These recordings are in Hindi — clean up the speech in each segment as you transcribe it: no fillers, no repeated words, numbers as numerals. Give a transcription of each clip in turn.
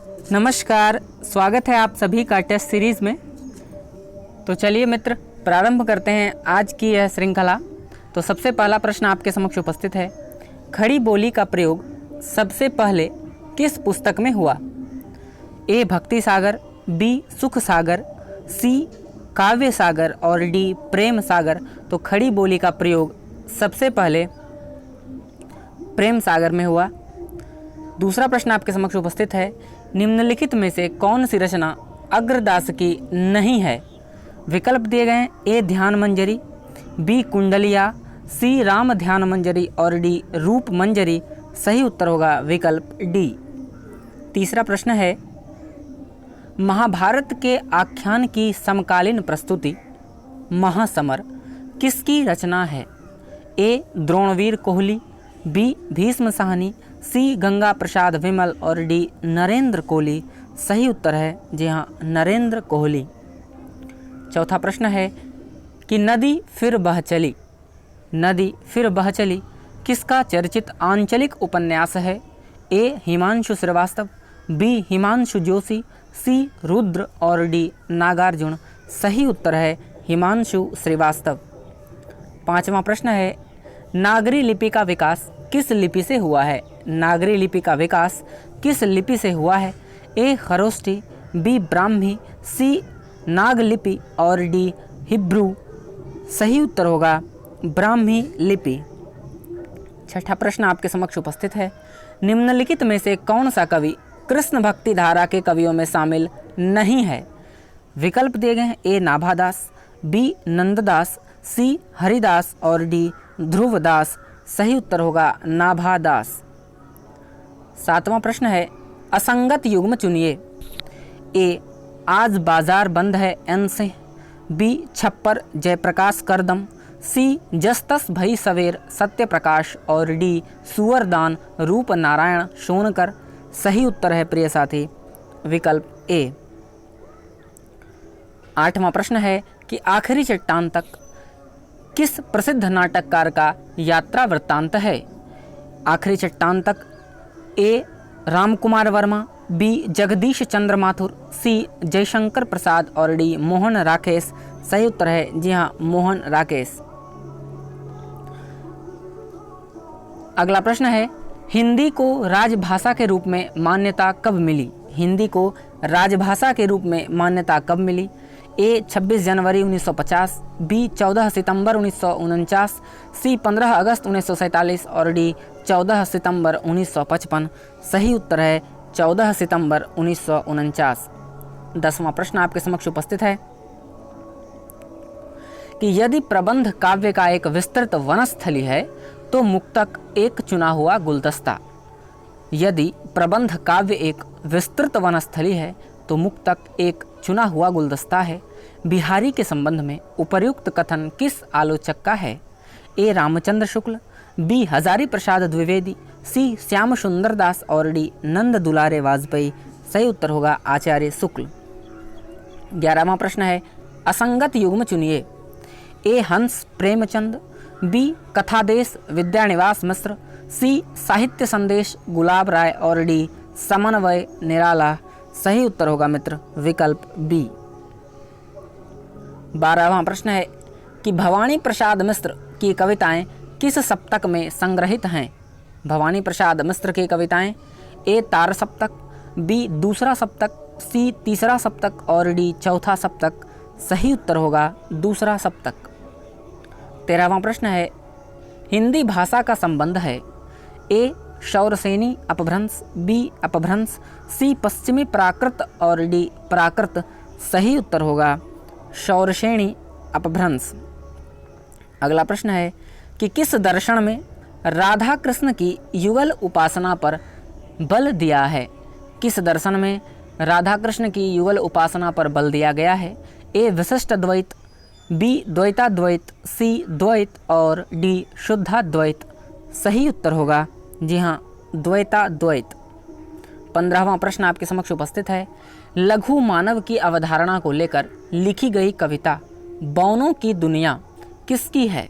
नमस्कार, स्वागत है आप सभी का टेस्ट सीरीज़ में। तो चलिए मित्र, प्रारंभ करते हैं आज की यह श्रृंखला। तो सबसे पहला प्रश्न आपके समक्ष उपस्थित है, खड़ी बोली का प्रयोग सबसे पहले किस पुस्तक में हुआ? ए भक्ति सागर, बी सुख सागर, सी काव्य सागर और डी प्रेम सागर। तो खड़ी बोली का प्रयोग सबसे पहले प्रेम सागर में हुआ। दूसरा प्रश्न आपके समक्ष उपस्थित है, निम्नलिखित में से कौन सी रचना अग्रदास की नहीं है? विकल्प दिए गए हैं, ए ध्यान मंजरी, बी कुंडलिया, सी राम ध्यान मंजरी और डी रूप मंजरी। सही उत्तर होगा विकल्प डी। तीसरा प्रश्न है, महाभारत के आख्यान की समकालीन प्रस्तुति महासमर किसकी रचना है? ए द्रोणवीर कोहली, बी भीष्म साहनी, सी गंगा प्रसाद विमल और डी नरेंद्र कोहली। सही उत्तर है जी हाँ, नरेंद्र कोहली। चौथा प्रश्न है कि नदी फिर बह चली, नदी फिर बह चली किसका चर्चित आंचलिक उपन्यास है? ए हिमांशु श्रीवास्तव, बी हिमांशु जोशी, सी रुद्र और डी नागार्जुन। सही उत्तर है हिमांशु श्रीवास्तव। पांचवा प्रश्न है, नागरी लिपि का विकास किस लिपि से हुआ है? नागरी लिपि का विकास किस लिपि से हुआ है? ए खरोष्ठी, बी ब्राह्मी, सी नागलिपि और डी हिब्रू। सही उत्तर होगा ब्राह्मी लिपि। छठा प्रश्न आपके समक्ष उपस्थित है, निम्नलिखित में से कौन सा कवि कृष्ण भक्ति धारा के कवियों में शामिल नहीं है? विकल्प दिए गए हैं, ए नाभादास, बी नंददास, सी हरिदास और डी ध्रुवदास। सही उत्तर होगा नाभादास। सातवां प्रश्न है, असंगत युग्म चुनिए। ए आज बाजार बंद है एन से, बी छप्पर जयप्रकाश करदम, सी जस्तस भई सवेर सत्य प्रकाश और डी सुअरदान रूप नारायण सोनकर। सही उत्तर है प्रिय साथी विकल्प ए। आठवां प्रश्न है कि आखिरी चट्टान तक किस प्रसिद्ध नाटककार का यात्रा वृत्तांत है? आखिरी चट्टान तक ए रामकुमार वर्मा, बी जगदीश चंद्र माथुर, सी जयशंकर प्रसाद और डी मोहन राकेश। सही उत्तर है जी हाँ, मोहन राकेश। अगला प्रश्न है, हिंदी को राजभाषा के रूप में मान्यता कब मिली? हिंदी को राजभाषा के रूप में मान्यता कब मिली? ए 26 जनवरी 1950, बी 14 सितंबर 1949, सी 15 अगस्त 1947 और डी 14 सितंबर 1955। सही उत्तर है 14 सितंबर 1949। 10वां प्रश्न आपके समक्ष उपस्थित है कि यदि प्रबंध काव्य का एक विस्तृत वनस्थली है तो मुक्तक एक चुना हुआ गुलदस्ता। यदि प्रबंध काव्य एक विस्तृत वनस्थली है तो मुक्तक एक चुना हुआ गुलदस्ता है। बिहारी के संबंध में उपर्युक्त कथन किस आलोचक का है? ए रामचंद्र शुक्ल, बी हजारी प्रसाद द्विवेदी, सी श्याम सुंदर दास और डी नंद दुलारे वाजपेयी। सही उत्तर होगा आचार्य शुक्ल। 11वां प्रश्न है, असंगत युग्म चुनिए। ए हंस प्रेमचंद, बी कथादेश विद्यानिवास मिश्र, सी साहित्य संदेश गुलाब राय और डी समन्वय निराला। सही उत्तर होगा मित्र विकल्प बी। 12वां प्रश्न है कि भवानी प्रसाद मिश्र की कविताएं किस सप्तक में संग्रहित हैं? भवानी प्रसाद मिश्र की कविताएं ए तार सप्तक, बी दूसरा सप्तक, सी तीसरा सप्तक और डी चौथा सप्तक। सही उत्तर होगा दूसरा सप्तक। 13वां प्रश्न है, हिंदी भाषा का संबंध है ए शौरसेनी अपभ्रंश, बी अपभ्रंश, सी पश्चिमी प्राकृत और डी प्राकृत। सही उत्तर होगा शौरसेनी अपभ्रंश। अगला प्रश्न है कि किस दर्शन में राधा कृष्ण की युगल उपासना पर बल दिया है? किस दर्शन में राधा कृष्ण की युगल उपासना पर बल दिया गया है? ए विशिष्ट द्वैत, बी द्वैताद्वैत, सी द्वैत और डी शुद्धाद्वैत। सही उत्तर होगा जी हाँ, द्वैताद्वैत। 15वां प्रश्न आपके समक्ष उपस्थित है, लघु मानव की अवधारणा को लेकर लिखी गई कविता बौनों की दुनिया किसकी है?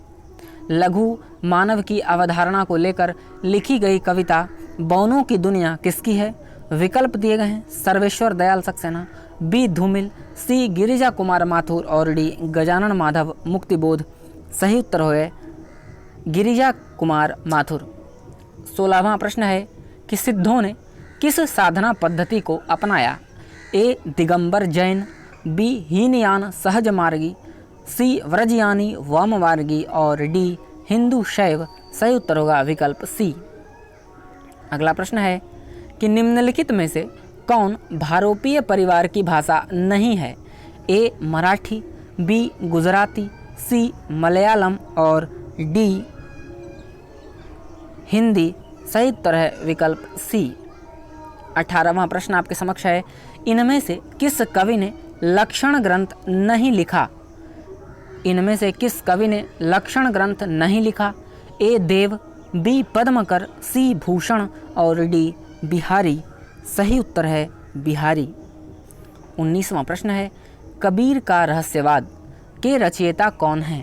लघु मानव की अवधारणा को लेकर लिखी गई कविता बौनों की दुनिया किसकी है? विकल्प दिए गए हैं सर्वेश्वर दयाल सक्सेना, बी धूमिल, सी गिरिजा कुमार माथुर और डी गजानन माधव मुक्तिबोध। सही उत्तर है गिरिजा कुमार माथुर। 16वां प्रश्न है कि सिद्धों ने किस साधना पद्धति को अपनाया? ए दिगंबर जैन, बी हीनयान सहज मार्गी, सी व्रजयानी वाममार्गी और डी हिंदू शैव। सही उत्तर होगा विकल्प सी। अगला प्रश्न है कि निम्नलिखित में से कौन भारोपीय परिवार की भाषा नहीं है? ए मराठी, बी गुजराती, सी मलयालम और डी हिंदी। सही उत्तर है विकल्प सी। 18वां प्रश्न आपके समक्ष है, इनमें से किस कवि ने लक्षण ग्रंथ नहीं लिखा? इनमें से किस कवि ने लक्षण ग्रंथ नहीं लिखा? ए देव, बी पद्मकर, सी भूषण और डी बिहारी। सही उत्तर है बिहारी। 19वां प्रश्न है, कबीर का रहस्यवाद के रचयिता कौन है?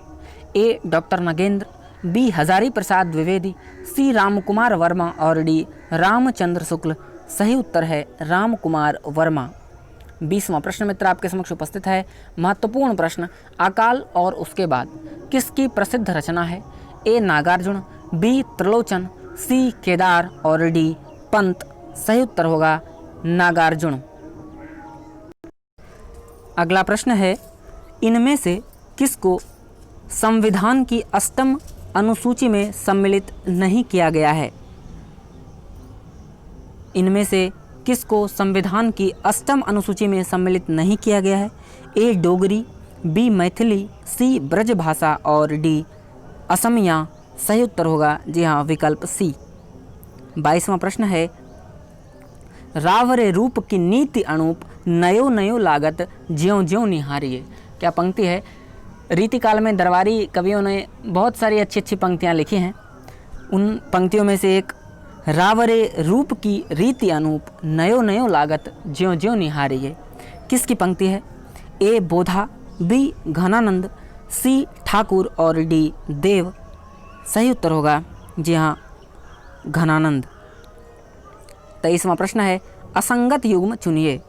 ए डॉक्टर नगेंद्र, बी हजारी प्रसाद द्विवेदी, सी रामकुमार वर्मा और डी रामचंद्र शुक्ल। सही उत्तर है रामकुमार वर्मा। 20वां प्रश्न मित्र आपके समक्ष उपस्थित है। महत्वपूर्ण प्रश्न, अकाल और उसके बाद किसकी प्रसिद्ध रचना है? ए नागार्जुन, बी त्रिलोचन, सी केदार और डी पंत। सही उत्तर होगा नागार्जुन। अगला प्रश्न है, इनमें से किसको संविधान की 8वीं अनुसूची में सम्मिलित नहीं किया गया है? इनमें से किसको संविधान की 8वीं अनुसूची में सम्मिलित नहीं किया गया है? ए डोगरी, बी मैथिली, सी ब्रजभाषा और डी असमिया। सही उत्तर होगा जी हाँ विकल्प सी। 22वां प्रश्न है, रावरे रूप की नीति अनूप नयो नयो लागत ज्यों ज्यों निहारिए। क्या पंक्ति है? रीतिकाल में दरबारी कवियों ने बहुत सारी अच्छी अच्छी पंक्तियाँ लिखी हैं। उन पंक्तियों में से एक, रावरे रूप की रीति अनूप नयो नयो लागत ज्यों ज्यों निहारिए, किसकी पंक्ति है? ए बोधा, बी घनानंद, सी ठाकुर और डी देव। सही उत्तर होगा जी हाँ घनानंद। 23वां प्रश्न है, असंगत युग्म चुनिए।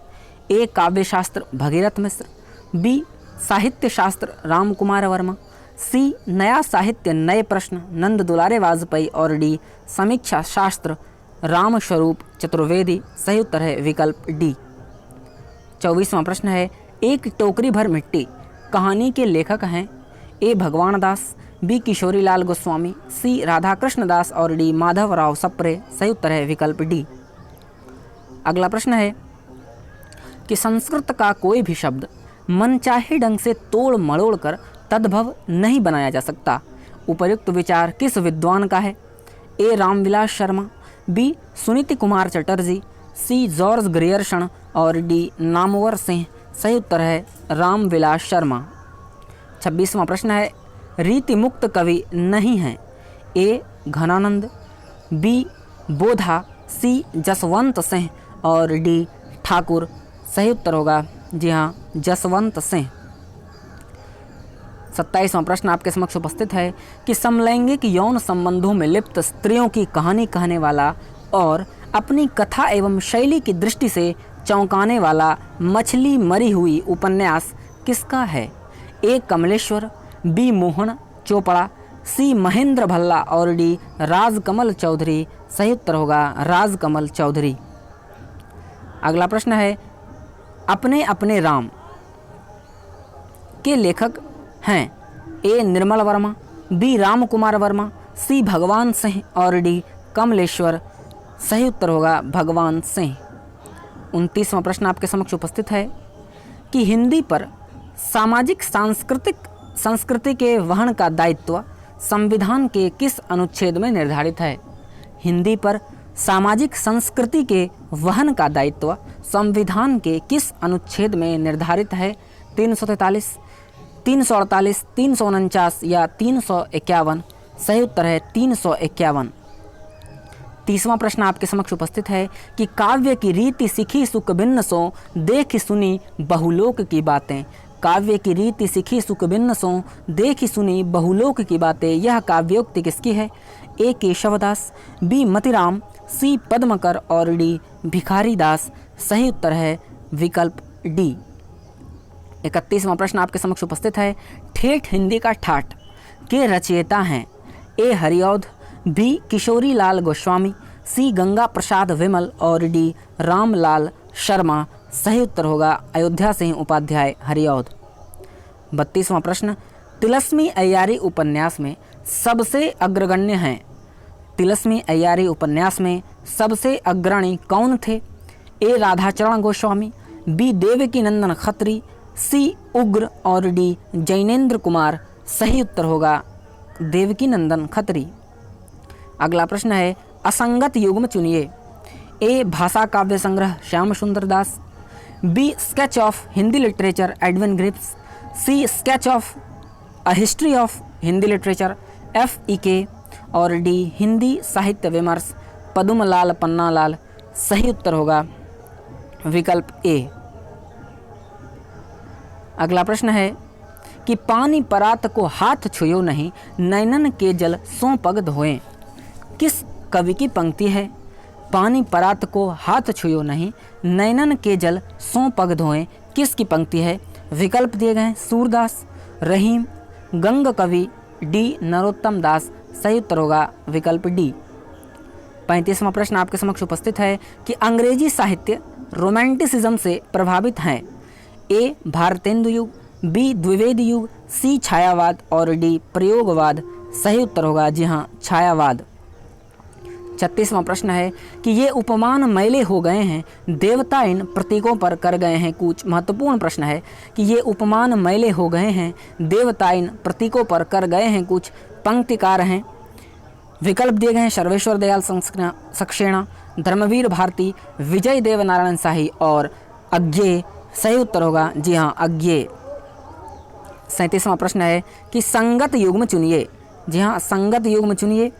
ए काव्य शास्त्र भगीरथ मिश्र, बी साहित्य शास्त्र रामकुमार वर्मा, सी नया साहित्य नए प्रश्न नंद दुलारे वाजपेयी और डी समीक्षा शास्त्र रामस्वरूप चतुर्वेदी। सही उत्तर है विकल्प डी। 24वां प्रश्न है, एक टोकरी भर मिट्टी कहानी के लेखक हैं? ए भगवान दास, बी किशोरी लाल गोस्वामी, सी राधाकृष्ण दास और डी माधवराव सप्रे। सही उत्तर है विकल्प डी। अगला प्रश्न है कि संस्कृत का कोई भी शब्द मनचाहे ढंग से तोड़ मड़ोड़ कर तद्भव नहीं बनाया जा सकता। उपर्युक्त विचार किस विद्वान का है? ए Ramvilas Sharma, B Suniti Kumar Chatterjee, C George Grierson और डी नामवर सिंह। सही उत्तर है रामविलास शर्मा। 26वां प्रश्न है, रीति मुक्त कवि नहीं हैं? ए घनानंद, बी बोधा, सी जसवंत सिंह और डी ठाकुर। सही उत्तर होगा जी हाँ जसवंत सिंह। 27वां प्रश्न आपके समक्ष उपस्थित है कि समलैंगिक यौन संबंधों में लिप्त स्त्रियों की कहानी कहने वाला और अपनी कथा एवं शैली की दृष्टि से चौंकाने वाला मछली मरी हुई उपन्यास किसका है? ए कमलेश्वर, बी मोहन चोपड़ा, सी महेंद्र भल्ला और डी राजकमल चौधरी। सही उत्तर होगा राजकमल चौधरी। अगला प्रश्न है, अपने अपने राम के लेखक हैं? ए निर्मल वर्मा, बी रामकुमार वर्मा, सी भगवान सिंह और डी कमलेश्वर। सही उत्तर होगा भगवान सिंह। 29वां प्रश्न आपके समक्ष उपस्थित है कि हिंदी पर सामाजिक सांस्कृतिक संस्कृति के वहन का दायित्व संविधान के किस अनुच्छेद में निर्धारित है? हिंदी पर सामाजिक संस्कृति के वहन का दायित्व संविधान के किस अनुच्छेद में निर्धारित है? 343, 348, 349 या 351। सही उत्तर है 351। 30वां प्रश्न आपके समक्ष उपस्थित है कि काव्य की रीति सीखी सुख भिन्न सो देख सुनी बहुलोक की बातें। काव्य की रीति सीखी सुख भिन्न सो देखी सुनी बहुलोक की बातें, यह काव्योक्ति किसकी है? ए केशवदास, बी मतिराम, सी पद्मकर और डी भिखारी दास। सही उत्तर है विकल्प डी। 31वां प्रश्न आपके समक्ष उपस्थित है। ठेठ हिंदी का ठाठ के रचयिता हैं ए हरिऔध, बी किशोरी लाल गोस्वामी, सी गंगा प्रसाद विमल और डी रामलाल शर्मा। सही उत्तर होगा अयोध्या सिंह उपाध्याय हरिऔध। 32वां प्रश्न तिलस्मी अय्यारी उपन्यास में सबसे अग्रगण्य हैं। तिलस्मी अय्यारी उपन्यास में सबसे अग्रणी कौन थे? ए राधाचरण गोस्वामी, बी देवकी नंदन खत्री, सी उग्र और डी जैनेन्द्र कुमार। सही उत्तर होगा देवकी नंदन खत्री। अगला प्रश्न है असंगत युग्म चुनिए। ए भाषा काव्य संग्रह Shyam Sundar Das, B sketch of Hindi literature Edwin Greaves, C sketch of a history of Hindi literature FEK और डी हिंदी साहित्य विमर्श पद्मलाल पन्नालाल। सही उत्तर होगा विकल्प ए। अगला प्रश्न है कि पानी परात को हाथ छुयो नहीं, नैनन के जल सों पग धोएं। किस कवि की पंक्ति है? पानी परात को हाथ छुयो नहीं, नैनन के जल सों पग धोएं। किसकी पंक्ति है? विकल्प दिए गए हैं सूरदास, रहीम, गंग कवि, डी नरोत्तम दास। सही उत्तर होगा विकल्प डी। 35वां प्रश्न आपके समक्ष उपस्थित है कि अंग्रेजी साहित्य रोमांटिसिज्म से प्रभावित हैं। ए भारतेंदु युग, बी द्विवेदी युग, सी छायावाद और डी प्रयोगवाद। सही उत्तर होगा जी हाँ छायावाद। 36वां प्रश्न है कि ये उपमान मैले हो गए हैं, देवता इन प्रतीकों पर कर गए हैं कूच। महत्वपूर्ण प्रश्न है कि ये उपमान मैले हो गए हैं, देवता इन प्रतीकों पर कर गए हैं कुछ। पंक्तिकार हैं, विकल्प दिए गए हैं सर्वेश्वर दयाल सक्सेना, धर्मवीर भारती, विजय देव नारायण शाही और अज्ञेय। सही उत्तर होगा जी हाँ अज्ञेय। 37वां प्रश्न है कि संगत युग्म चुनिए। जी हाँ संगत युग्म चुनिए।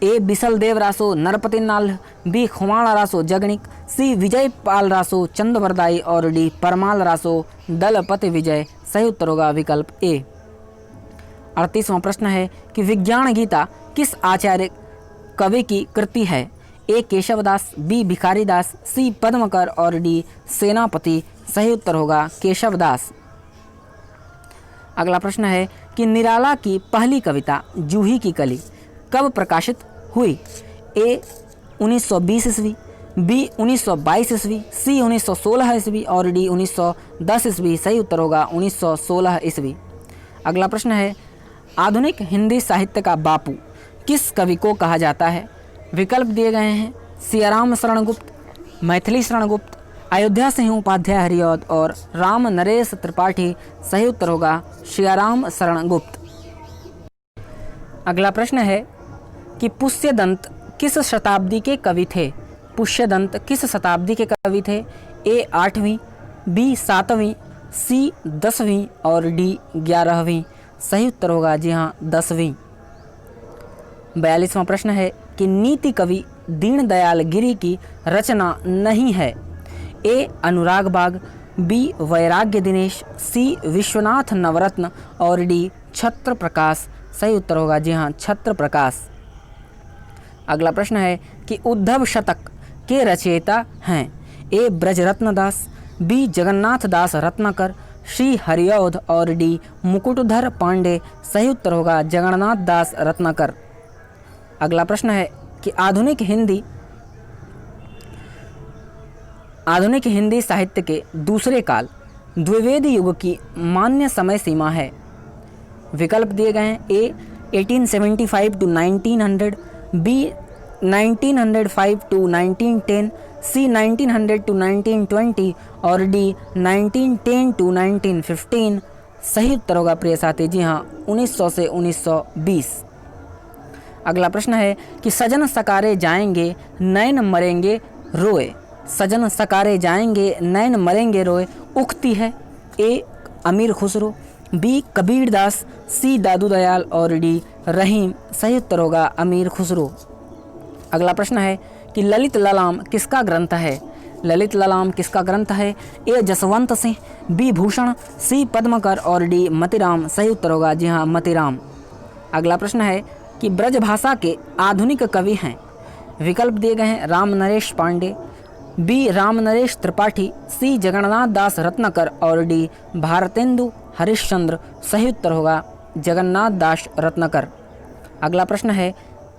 ए बिसल देव रासो नरपति नाल, बी खुमाण रासो जगणिक, सी विजय पाल रासो चंदवरदाई और डी परमाल रासो दलपति विजय। सही उत्तर होगा विकल्प ए। 38वां प्रश्न है कि विज्ञान गीता किस आचार्य कवि की कृति है? ए केशवदास, बी भिखारीदास, सी पद्मकर और डी सेनापति। सही उत्तर होगा केशवदास। अगला प्रश्न है कि निराला की पहली कविता जूही की कली कब प्रकाशित हुई? ए 1920 ईस्वी, बी 1922 ईस्वी, सी 1916 ईस्वी और डी 1910 ईस्वी। सही उत्तर होगा 1916 ईस्वी। अगला प्रश्न है आधुनिक हिंदी साहित्य का बापू किस कवि को कहा जाता है? विकल्प दिए गए हैं सियाराम शरण गुप्त, मैथिली शरण गुप्त, अयोध्या सिंह उपाध्याय हरिऔध और राम नरेश त्रिपाठी। सही उत्तर होगा सियाराम शरण गुप्त। अगला प्रश्न है कि पुष्यदंत किस शताब्दी के कवि थे? पुष्यदंत किस शताब्दी के कवि थे? ए 8वीं, बी 7वीं, सी 10वीं और डी 11वीं। सही उत्तर होगा जी हाँ 10वीं। 42वां प्रश्न है कि नीति कवि दीनदयाल गिरि की रचना नहीं है। ए अनुराग बाग, बी वैराग्य दिनेश, सी विश्वनाथ नवरत्न और डी छत्र प्रकाश। सही उत्तर होगा जी हाँ छत्र प्रकाश। अगला प्रश्न है कि उद्धव शतक के रचयिता हैं। ए ब्रजरत्न दास, बी जगन्नाथ दास रत्नाकर, सी हरिऔध और डी मुकुटधर पांडे। सही उत्तर होगा जगन्नाथ दास रत्नाकर। अगला प्रश्न है कि आधुनिक हिंदी साहित्य के दूसरे काल द्विवेदी युग की मान्य समय सीमा है। विकल्प दिए गए हैं A 1875 to 1900, B 1905 to 1910, C 1900 to 1920 और डी 1910 to 1915। सही उत्तर होगा प्रिय साथी जी हाँ 1900 से 1920। अगला प्रश्न है कि सजन सकारे जाएंगे नैन मरेंगे रोए। सजन सकारे जाएंगे नैन मरेंगे रोए उक्ति है। ए अमीर खुसरो, बी कबीर दास, सी दादू दयाल और डी रहीम। सही उत्तर होगा अमीर खुसरो। अगला प्रश्न है कि ललित ललाम किसका ग्रंथ है? ललित ललाम किसका ग्रंथ है? ए जसवंत सिंह, बी भूषण, सी पद्मकर और डी मतिराम। सही उत्तर होगा जी हाँ मतिराम। अगला प्रश्न है कि ब्रजभाषा के आधुनिक कवि हैं। विकल्प दिए गए हैं राम नरेश पांडे, बी राम नरेश त्रिपाठी, सी जगन्नाथ दास रत्नाकर और डी भारतेंदु हरिश्चंद्र। सही उत्तर होगा जगन्नाथ दास रत्नाकर। अगला प्रश्न है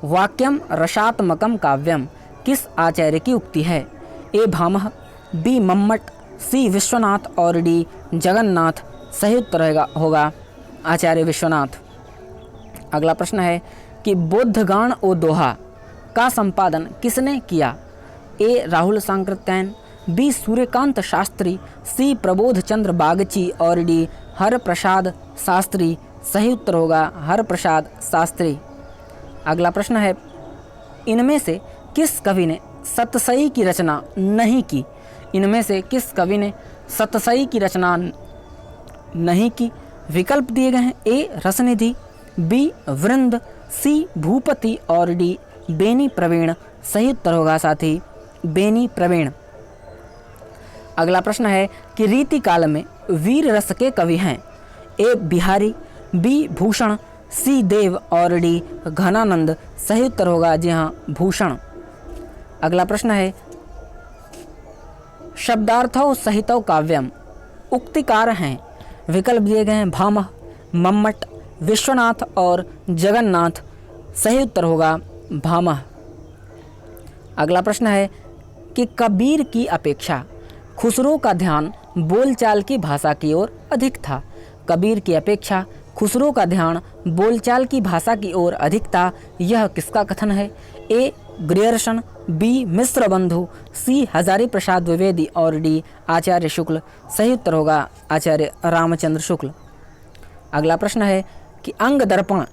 वाक्यम रसात्मकम काव्यम किस आचार्य की उक्ति है? ए भामह, बी मम्मट, सी विश्वनाथ और डी जगन्नाथ। सही उत्तर होगा आचार्य विश्वनाथ। अगला प्रश्न है कि बोद्धगान ओ दोहा का संपादन किसने किया? ए राहुल सांकृत्यायन, बी सूर्यकांत शास्त्री, सी प्रबोध चंद्र बागची और डी हरप्रसाद शास्त्री। सही उत्तर होगा हरप्रसाद शास्त्री। अगला प्रश्न है इनमें से किस कवि ने सतसई की रचना नहीं की? इनमें से किस कवि ने सतसई की रचना नहीं की? विकल्प दिए गए हैं ए रसनिधि, बी वृंद, सी भूपति और डी बेनी प्रवीण। सही उत्तर होगा साथी बेनी प्रवीण। अगला प्रश्न है कि रीति काल में वीर रस के कवि हैं? ए बिहारी, बी भूषण, सी देव और डी घनानंद। सही उत्तर होगा जी हाँ भूषण। अगला प्रश्न है शब्दार्थों सहितौ काव्यम उक्तिकार हैं? विकल्प दिए गए हैं भामह, मम्मट, विश्वनाथ और जगन्नाथ। सही उत्तर होगा भामह। अगला प्रश्न है कि कबीर की अपेक्षा खुसरो का ध्यान बोलचाल की भाषा की ओर अधिक था। कबीर की अपेक्षा खुसरो का ध्यान बोलचाल की भाषा की ओर अधिक था। यह किसका कथन है? ए ग्रियर्सन, बी मिश्र बंधु, सी हजारी प्रसाद द्विवेदी और डी आचार्य शुक्ल। सही उत्तर होगा आचार्य रामचंद्र शुक्ल। अगला प्रश्न है कि अंग दर्पण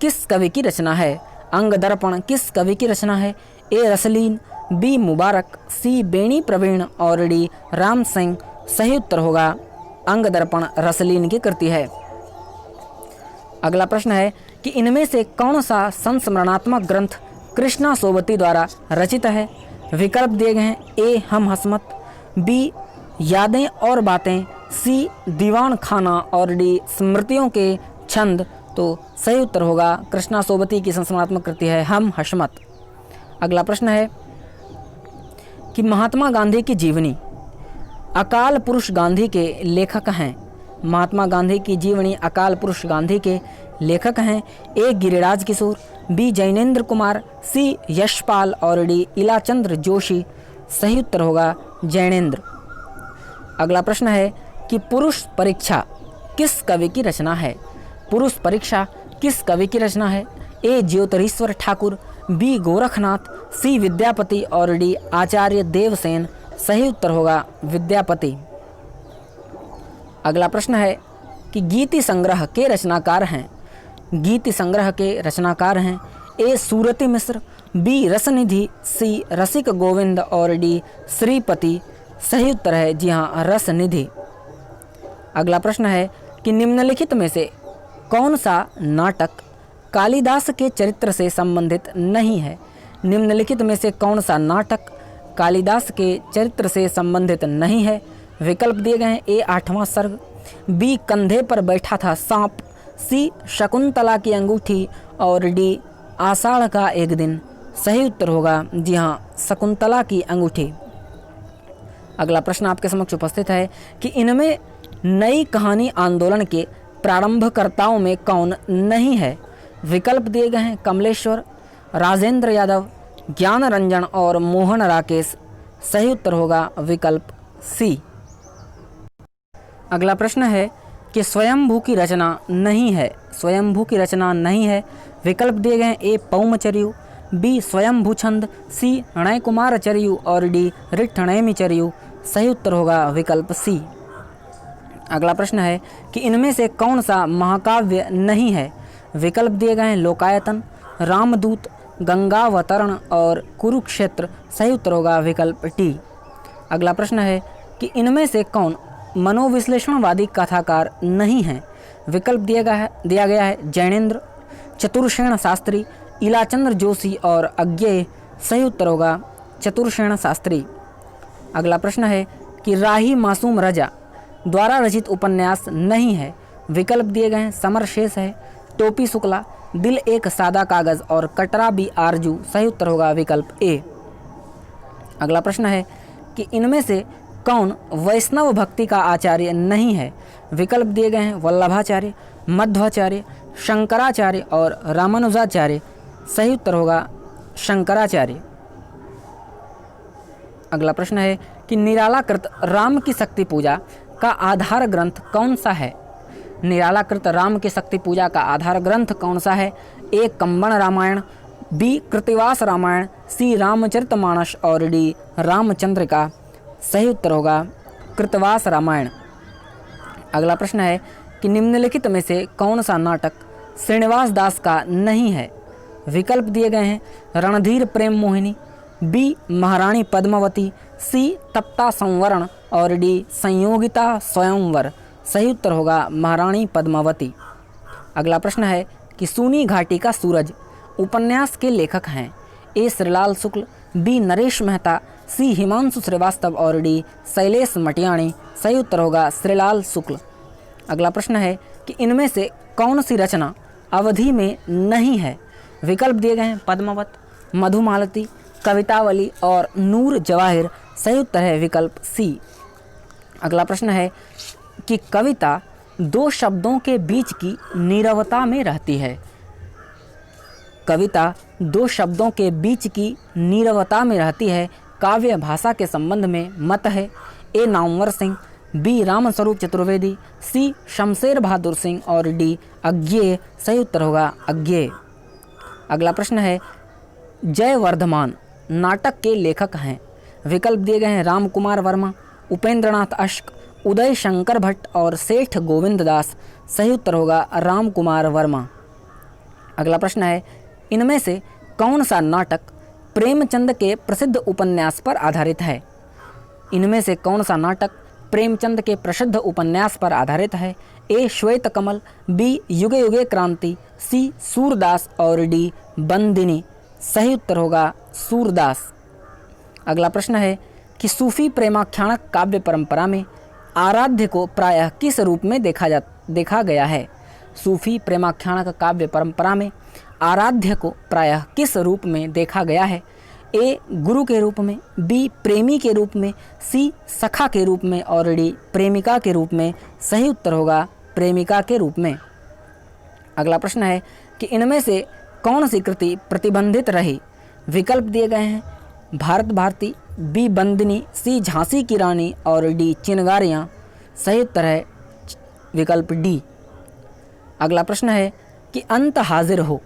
किस कवि की रचना है? अंग दर्पण किस कवि की रचना है? ए रसलीन, बी मुबारक, सी बेणी प्रवीण और डी राम सिंह। सही उत्तर होगा अंग दर्पण रसलीन की कृति है। अगला प्रश्न है कि इनमें से कौन सा संस्मरणात्मक ग्रंथ कृष्णा सोबती द्वारा रचित है? विकल्प दिए गए हैं ए हम हसमत, बी यादें और बातें, सी दीवान खाना और डी स्मृतियों के छंद। तो सही उत्तर होगा कृष्णा सोबती की संस्मरणात्मक कृति है हम हसमत। अगला प्रश्न है कि महात्मा गांधी की जीवनी अकाल पुरुष गांधी के लेखक हैं? महात्मा गांधी की जीवनी अकाल पुरुष गांधी के लेखक हैं? ए गिरिराज किशोर, बी जैनेन्द्र कुमार, सी यशपाल और डी इलाचंद्र जोशी। सही उत्तर होगा जैनेन्द्र। अगला प्रश्न है कि पुरुष परीक्षा किस कवि की रचना है? पुरुष परीक्षा किस कवि की रचना है? ए ज्योतिरीश्वर ठाकुर, बी गोरखनाथ, सी विद्यापति और डी आचार्य देवसेन। सही उत्तर होगा विद्यापति। अगला प्रश्न है कि गीति संग्रह के रचनाकार हैं? गीति संग्रह के रचनाकार हैं ए सूरती मिश्र, बी रसनिधि, सी रसिक गोविंद और डी श्रीपति। सही उत्तर है जी हाँ रसनिधि। अगला प्रश्न है कि निम्नलिखित में से कौन सा नाटक कालिदास के चरित्र से संबंधित नहीं है? निम्नलिखित में से कौन सा नाटक कालिदास के चरित्र से संबंधित नहीं है? विकल्प दिए गए हैं ए आठवां सर्ग, बी कंधे पर बैठा था सांप, सी शकुंतला की अंगूठी और डी आषाढ़ का एक दिन। सही उत्तर होगा जी हाँ शकुंतला की अंगूठी। अगला प्रश्न आपके समक्ष उपस्थित है कि इनमें नई कहानी आंदोलन के प्रारंभकर्ताओं में कौन नहीं है? विकल्प दिए गए हैं कमलेश्वर, राजेंद्र यादव, ज्ञान रंजन और मोहन राकेश। सही उत्तर होगा विकल्प सी। अगला प्रश्न है कि स्वयंभू की रचना नहीं है? स्वयंभू की रचना नहीं है। विकल्प दिए गए हैं ए पौमचर्यु, बी स्वयंभू छंद, सी णय कुमार चर्यु और डी ऋठणैमी चर्यु। सही उत्तर होगा विकल्प सी। अगला प्रश्न है कि इनमें से कौन सा महाकाव्य नहीं है? विकल्प दिए गए हैं लोकायतन, रामदूत, गंगावतरण और कुरुक्षेत्र। सही उत्तर होगा विकल्प टी। अगला प्रश्न है कि इनमें से कौन मनोविश्लेषणवादी कथाकार नहीं है? विकल्प दिया गया है जैनेन्द्र, चतुर्सेन शास्त्री, इलाचंद्र जोशी और अज्ञेय। सही उत्तर होगा चतुर्सेन शास्त्री। अगला प्रश्न है कि राही मासूम रजा द्वारा रचित उपन्यास नहीं है? विकल्प दिए गए हैं समर शेष है, टोपी शुक्ला, दिल एक सादा कागज़ और कटरा भी आरजू। सही उत्तर होगा विकल्प ए। अगला प्रश्न है कि इनमें से कौन वैष्णव भक्ति का आचार्य नहीं है। विकल्प दिए गए हैं वल्लभाचार्य, मध्वाचार्य, शंकराचार्य और रामानुजाचार्य। सही उत्तर होगा शंकराचार्य। अगला प्रश्न है कि निरालाकृत राम की शक्ति पूजा का आधार ग्रंथ कौन सा है। निरालाकृत राम की शक्ति पूजा का आधार ग्रंथ कौन सा है। ए कंबन रामायण, बी कृतिवास रामायण, सी रामचरितमानस और डी रामचंद्रिका। सही उत्तर होगा कृतवास रामायण। अगला प्रश्न है कि निम्नलिखित में से कौन सा नाटक श्रीनिवास दास का नहीं है। विकल्प दिए गए हैं रणधीर प्रेम मोहिनी, बी महारानी पद्मावती, सी तप्ता संवरण और डी संयोगिता स्वयंवर। सही उत्तर होगा महारानी पद्मावती। अगला प्रश्न है कि सूनी घाटी का सूरज उपन्यास के लेखक हैं। ए श्रीलाल शुक्ल, बी नरेश मेहता, सी हिमांशु श्रीवास्तव और डी शैलेश मटियाणी। सही उत्तर होगा श्रीलाल शुक्ल। अगला प्रश्न है कि इनमें से कौन सी रचना अवधि में नहीं है। विकल्प दिए गए हैं पद्मावत, मधुमालती, कवितावली और नूर जवाहिर। सही उत्तर है विकल्प सी। अगला प्रश्न है कि कविता दो शब्दों के बीच की नीरवता में रहती है। कविता दो शब्दों के बीच की नीरवता में रहती है। काव्य भाषा के संबंध में मत है। ए नामवर सिंह, बी रामस्वरूप चतुर्वेदी, सी शमशेर बहादुर सिंह और डी अज्ञेय। सही उत्तर होगा अज्ञेय। अगला प्रश्न है जयवर्धमान नाटक के लेखक हैं। विकल्प दिए गए हैं राम कुमार वर्मा, उपेंद्रनाथ अश्क, उदय शंकर भट्ट और सेठ गोविंद दास। सही उत्तर होगा राम कुमार वर्मा। अगला प्रश्न है इनमें से कौन सा नाटक प्रेमचंद के प्रसिद्ध उपन्यास पर आधारित है। इनमें से कौन सा नाटक प्रेमचंद के प्रसिद्ध उपन्यास पर आधारित है। ए श्वेत कमल, बी युगे युगे क्रांति, सी सूरदास और डी बंदिनी। सही उत्तर होगा सूरदास। अगला प्रश्न है कि सूफी प्रेमाख्यान काव्य परंपरा में आराध्य को प्रायः किस रूप में देखा गया है। सूफी प्रेमाख्यान काव्य परंपरा में आराध्य को प्रायः किस रूप में देखा गया है। ए गुरु के रूप में, बी प्रेमी के रूप में, सी सखा के रूप में और डी प्रेमिका के रूप में। सही उत्तर होगा प्रेमिका के रूप में। अगला प्रश्न है कि इनमें से कौन सी कृति प्रतिबंधित रही। विकल्प दिए गए हैं भारत भारती, बी बंदिनी, सी झांसी की रानी और डी चिनगारियाँ। सही उत्तर है विकल्प डी। अगला प्रश्न है कि अंत हाजिर हो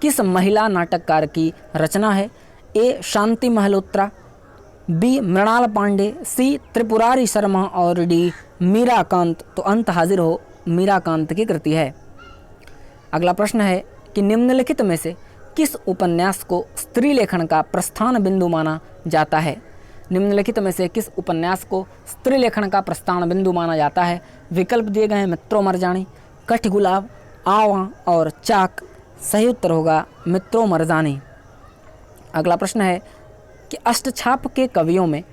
किस महिला नाटककार की रचना है। ए शांति महलोत्रा, बी मृणाल पांडे, सी त्रिपुरारी शर्मा और डी मीराकांत। तो अंत हाजिर हो मीराकांत की कृति है। अगला प्रश्न है कि निम्नलिखित में से किस उपन्यास को स्त्री लेखन का प्रस्थान बिंदु माना जाता है। निम्नलिखित में से किस उपन्यास को स्त्री लेखन का प्रस्थान बिंदु माना जाता है। विकल्प दिए गए हैं मित्रों मरजानी, कठगुलाब, आवा और चाक। सही उत्तर होगा मित्रों मरजानी। अगला प्रश्न है कि अष्टछाप के कवियों में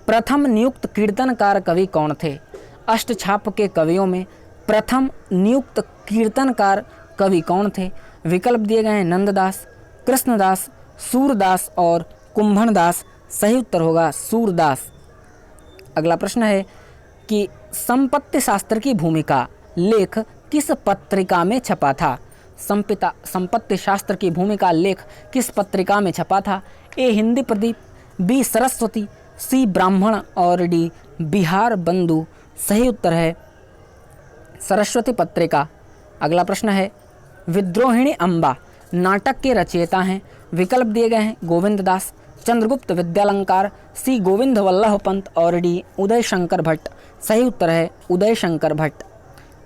प्रथम नियुक्त कीर्तनकार कवि कौन थे। अष्टछाप के कवियों में प्रथम नियुक्त कीर्तनकार कवि कौन थे। विकल्प दिए गए हैं नंददास, कृष्णदास, सूरदास और कुंभनदास। सही उत्तर होगा सूरदास। अगला प्रश्न है कि संपत्ति शास्त्र की भूमिका लेख किस पत्रिका में छपा था। संपत्ति शास्त्र की भूमिका लेख किस पत्रिका में छपा था। ए हिंदी प्रदीप, बी सरस्वती, सी ब्राह्मण और डी बिहार बंधु। सही उत्तर है सरस्वती पत्रिका। अगला प्रश्न है विद्रोहिणी अम्बा नाटक के रचयिता हैं। विकल्प दिए गए हैं गोविंद दास, चंद्रगुप्त विद्यालंकार, सी गोविंद वल्लभ पंत और डी उदय शंकर भट्ट। सही उत्तर है उदय शंकर भट्ट।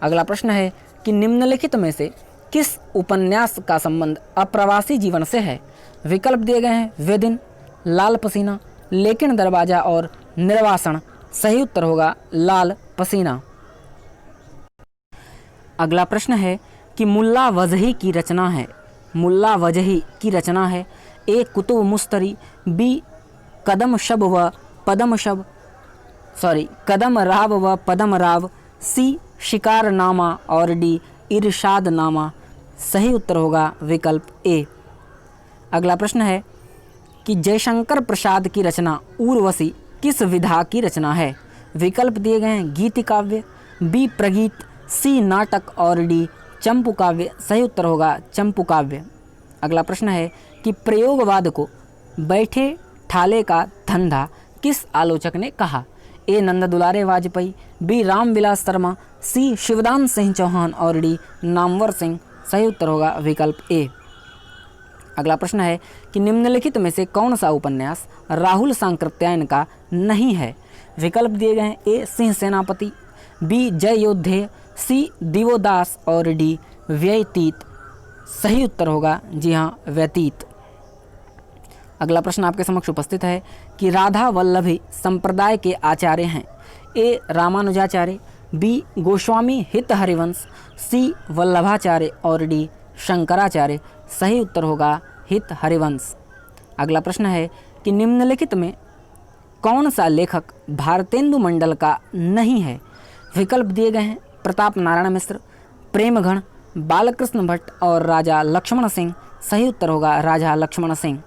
अगला प्रश्न है कि निम्नलिखित में से किस उपन्यास का संबंध अप्रवासी जीवन से है। विकल्प दिए गए हैं वेदिन, लाल पसीना, लेकिन दरवाजा और निर्वासन। सही उत्तर होगा लाल पसीना। अगला प्रश्न है कि मुल्ला वजही की रचना है। मुल्ला वजही की रचना है। ए कुतुब मुस्तरी, बी कदम राव व पदम राव, सी शिकारनामा और डी इरशादनामा। सही उत्तर होगा विकल्प ए। अगला प्रश्न है कि जयशंकर प्रसाद की रचना उर्वशी किस विधा की रचना है? विकल्प दिए गए हैं गीति काव्य, बी प्रगीत, सी नाटक और डी चंपू काव्य। सही उत्तर होगा चंपू काव्य। अगला प्रश्न है कि प्रयोगवाद को बैठे ठाले का धंधा किस आलोचक ने कहा? ए नंद दुलारे वाजपेयी, बी रामविलास शर्मा, सी शिवदान सिंह चौहान और डी नामवर सिंह। सही उत्तर होगा विकल्प ए। अगला प्रश्न है कि निम्नलिखित में से कौन सा उपन्यास राहुल सांकृत्यायन का नहीं है? विकल्प दिए गए हैं ए सिंह सेनापति, बी जय योद्धेय, सी दिवोदास और डी व्यतीत। सही उत्तर होगा जी हाँ व्यतीत। अगला प्रश्न आपके समक्ष उपस्थित है कि राधा वल्लभी संप्रदाय के आचार्य हैं? ए रामानुजाचार्य, बी गोस्वामी हित हरिवंश, सी वल्लभाचार्य और डी शंकराचार्य। सही उत्तर होगा हित हरिवंश। अगला प्रश्न है कि निम्नलिखित में कौन सा लेखक भारतेंदु मंडल का नहीं है? विकल्प दिए गए हैं प्रताप नारायण मिश्र, प्रेमगढ़, बालकृष्ण भट्ट और राजा लक्ष्मण सिंह। सही उत्तर होगा राजा लक्ष्मण सिंह।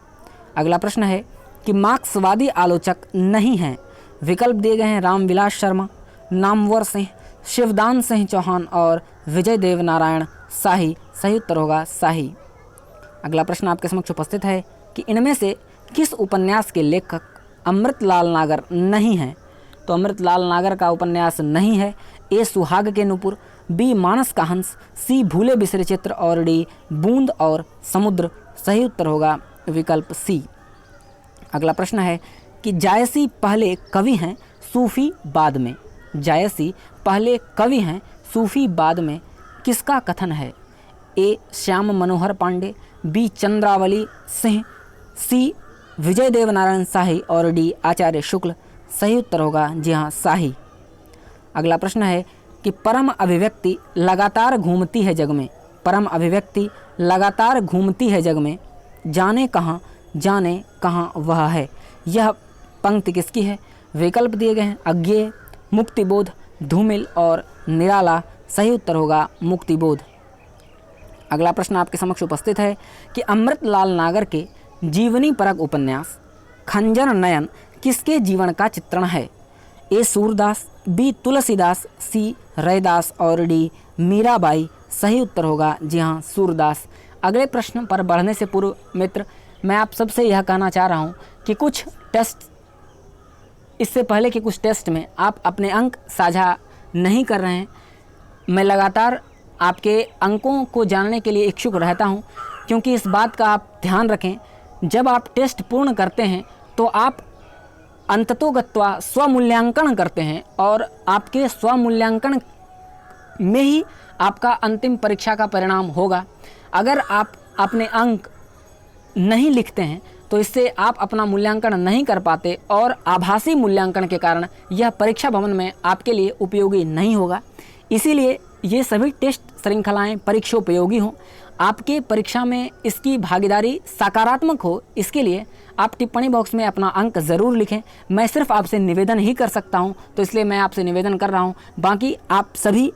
अगला प्रश्न है कि मार्क्सवादी आलोचक नहीं हैं? विकल्प दिए गए हैं रामविलास शर्मा, नामवर सिंह, शिवदान सिंह चौहान और विजय देव नारायण शाही। सही उत्तर होगा शाही। अगला प्रश्न आपके समक्ष उपस्थित है कि इनमें से किस उपन्यास के लेखक अमृतलाल नागर नहीं हैं? तो अमृतलाल नागर का उपन्यास नहीं है ए सुहाग के नुपुर, बी मानस का हंस, सी भूले बिसरे चित्र और डी बूंद और समुद्र। सही उत्तर होगा विकल्प सी। अगला प्रश्न है कि जायसी पहले कवि हैं सूफी बाद में? जायसी पहले कवि हैं सूफी बाद में किसका कथन है? ए श्याम मनोहर पांडे, बी चंद्रावली सिंह, सी विजय देव नारायण शाही और डी आचार्य शुक्ल। सही उत्तर होगा जी हाँ शाही। अगला प्रश्न है कि परम अभिव्यक्ति लगातार घूमती है जग में। परम अभिव्यक्ति लगातार घूमती है जग में, जाने कहाँ वह है। यह पंक्ति किसकी है? विकल्प दिए गए हैं अज्ञेय, मुक्तिबोध, धूमिल और निराला। सही उत्तर होगा मुक्तिबोध। अगला प्रश्न आपके समक्ष उपस्थित है कि अमृतलाल नागर के जीवनी परक उपन्यास खंजर नयन किसके जीवन का चित्रण है? ए सूरदास, बी तुलसीदास, सी रैदास और डी मीराबाई। सही उत्तर होगा जी हाँ सूरदास। अगले प्रश्न पर बढ़ने से पूर्व मित्र मैं आप सबसे यह कहना चाह रहा हूँ कि कुछ टेस्ट इससे पहले के कुछ टेस्ट में आप अपने अंक साझा नहीं कर रहे हैं। मैं लगातार आपके अंकों को जानने के लिए इच्छुक रहता हूं, क्योंकि इस बात का आप ध्यान रखें जब आप टेस्ट पूर्ण करते हैं तो आप अंततोगत्वा स्वमूल्यांकन करते हैं और आपके स्वमूल्यांकन में ही आपका अंतिम परीक्षा का परिणाम होगा। अगर आप अपने अंक नहीं लिखते हैं तो इससे आप अपना मूल्यांकन नहीं कर पाते और आभासी मूल्यांकन के कारण यह परीक्षा भवन में आपके लिए उपयोगी नहीं होगा। इसीलिए ये सभी टेस्ट श्रृंखलाएं परीक्षोपयोगी हों, आपके परीक्षा में इसकी भागीदारी सकारात्मक हो, इसके लिए आप टिप्पणी बॉक्स में अपना अंक ज़रूर लिखें। मैं सिर्फ आपसे निवेदन ही कर सकता हूं, तो इसलिए मैं आपसे निवेदन कर रहा हूं। बाकी आप सभी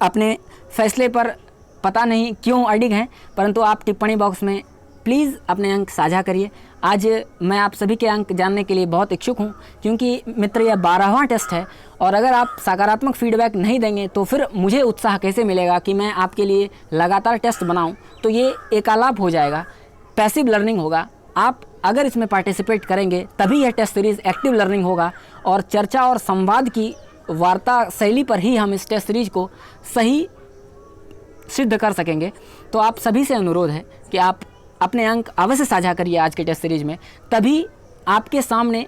अपने फैसले पर पता नहीं क्यों अडिग हैं, परंतु आप टिप्पणी बॉक्स में प्लीज़ अपने अंक साझा करिए। आज मैं आप सभी के अंक जानने के लिए बहुत इच्छुक हूं, क्योंकि मित्र यह 12वां टेस्ट है और अगर आप सकारात्मक फीडबैक नहीं देंगे तो फिर मुझे उत्साह कैसे मिलेगा कि मैं आपके लिए लगातार टेस्ट बनाऊं। तो ये एकालाप हो जाएगा, पैसिव लर्निंग होगा। आप अगर इसमें पार्टिसिपेट करेंगे तभी यह टेस्ट सीरीज़ एक्टिव लर्निंग होगा और चर्चा और संवाद की वार्ता शैली पर ही हम इस टेस्ट सीरीज को सही सिद्ध कर सकेंगे। तो आप सभी से अनुरोध है कि आप अपने अंक अवश्य साझा करिए आज के टेस्ट सीरीज में, तभी आपके सामने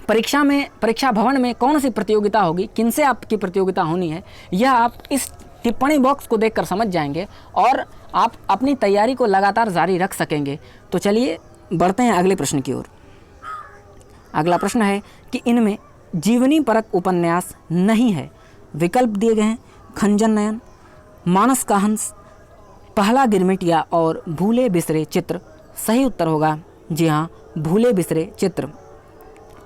परीक्षा भवन में कौन सी प्रतियोगिता होगी, किनसे आपकी प्रतियोगिता होनी है, यह आप इस टिप्पणी बॉक्स को देखकर समझ जाएंगे और आप अपनी तैयारी को लगातार जारी रख सकेंगे। तो चलिए बढ़ते हैं अगले प्रश्न की ओर। अगला प्रश्न है कि इनमें जीवनी परक उपन्यास नहीं है। विकल्प दिए गए हैं खंजर नयन, मानस का हंस, पहला गिरमिटिया और भूले बिसरे चित्र। सही उत्तर होगा जी हाँ भूले बिसरे चित्र।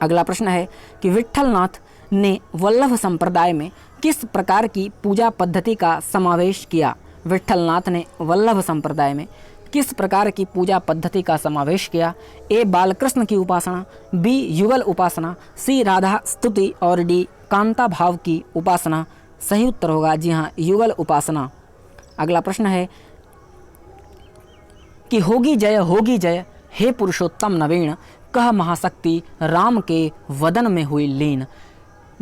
अगला प्रश्न है कि विट्ठलनाथ ने वल्लभ संप्रदाय में किस प्रकार की पूजा पद्धति का समावेश किया। विठलनाथ ने वल्लभ संप्रदाय में किस प्रकार की पूजा पद्धति का समावेश किया? ए बालकृष्ण की उपासना, बी युगल उपासना, सी राधा स्तुति और डी कांता भाव की उपासना। सही उत्तर होगा जी हाँ, युगल उपासना। अगला प्रश्न है कि होगी जय हे पुरुषोत्तम नवीन, कह महाशक्ति राम के वदन में हुई लीन।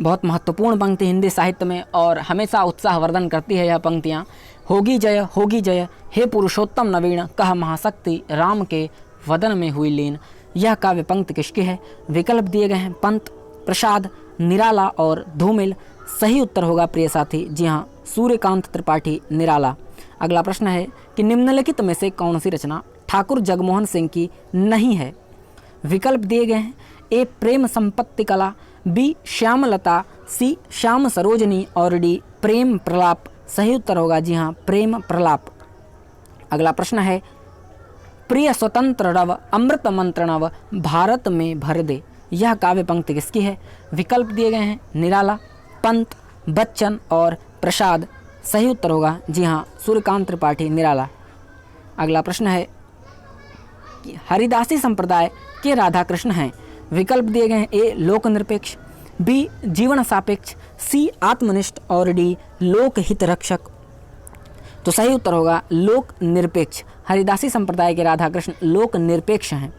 बहुत महत्वपूर्ण पंक्ति हिंदी साहित्य में और हमेशा उत्साहवर्धन करती है यह पंक्तियाँ। होगी जय हे पुरुषोत्तम नवीन, कह महाशक्ति राम के वदन में हुई लीन। यह काव्य पंक्ति किसकी है? विकल्प दिए गए हैं पंत, प्रसाद, निराला और धूमिल। सही उत्तर होगा प्रिय साथी जी हाँ, सूर्यकांत त्रिपाठी निराला। अगला प्रश्न है कि निम्नलिखित में से कौन सी रचना ठाकुर जगमोहन सिंह की नहीं है? विकल्प दिए गए हैं ए प्रेम संपत्ति कला, बी श्यामलता, सी श्याम सरोजनी और डी प्रेम प्रलाप। सही उत्तर होगा जी हाँ, प्रेम प्रलाप। अगला प्रश्न है प्रिय स्वतंत्र रव अमृत मंत्र नव भारत में भर दे। यह काव्य पंक्ति किसकी है? विकल्प दिए गए हैं निराला, पंत, बच्चन और प्रसाद। सही उत्तर होगा जी हाँ, सूर्यकांत त्रिपाठी निराला। अगला प्रश्न है कि हरिदासी संप्रदाय के राधा कृष्ण हैं। विकल्प दिए गए हैं ए लोक निरपेक्ष, बी जीवन सापेक्ष, सी आत्मनिष्ठ और डी लोक हित रक्षक। तो सही उत्तर होगा लोक निरपेक्ष। हरिदासी संप्रदाय के राधा कृष्ण लोक निरपेक्ष हैं।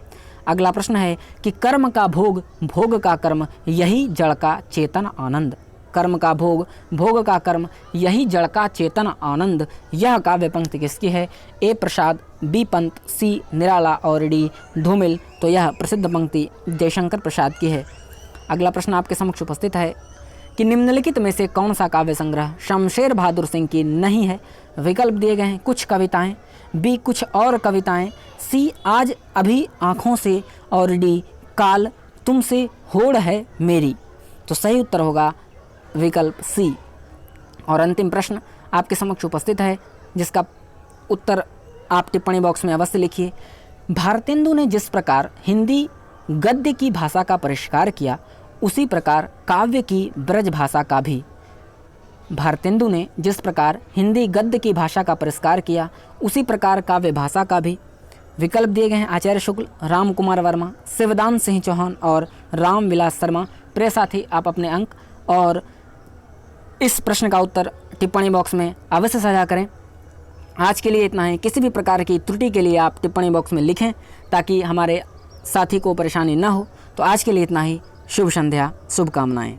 अगला प्रश्न है कि कर्म का भोग, भोग का कर्म, यही जड़ का चेतन आनंद। कर्म का भोग, भोग का कर्म, यही जड़ का चेतन आनंद। यह काव्य पंक्ति किसकी है? ए प्रसाद, बी पंत, सी निराला और डी धूमिल। तो यह प्रसिद्ध पंक्ति जयशंकर प्रसाद की है। अगला प्रश्न आपके समक्ष उपस्थित है कि निम्नलिखित में से कौन सा काव्य संग्रह शमशेर बहादुर सिंह की नहीं है? विकल्प दिए गए हैं कुछ कविताएं, बी कुछ और कविताएं, सी आज अभी आँखों से और डी काल तुमसे होड़ है मेरी। तो सही उत्तर होगा विकल्प सी। और अंतिम प्रश्न आपके समक्ष उपस्थित है जिसका उत्तर आप टिप्पणी बॉक्स में अवश्य लिखिए। भारतेंदु ने जिस प्रकार हिंदी गद्य की भाषा का परिष्कार किया, उसी प्रकार काव्य की ब्रज भाषा का भी। भारतेंदु ने जिस प्रकार हिंदी गद्य की भाषा का परिष्कार किया, उसी प्रकार काव्य भाषा का भी। विकल्प दिए गए हैं आचार्य शुक्ल, राम कुमार वर्मा, शिवदान सिंह चौहान और राम विलास शर्मा। प्रिय साथी, आप अपने अंक और इस प्रश्न का उत्तर टिप्पणी बॉक्स में अवश्य साझा करें। आज के लिए इतना ही। किसी भी प्रकार की त्रुटि के लिए आप टिप्पणी बॉक्स में लिखें ताकि हमारे साथी को परेशानी न हो। तो आज के लिए इतना ही। शुभ संध्या, शुभकामनाएं।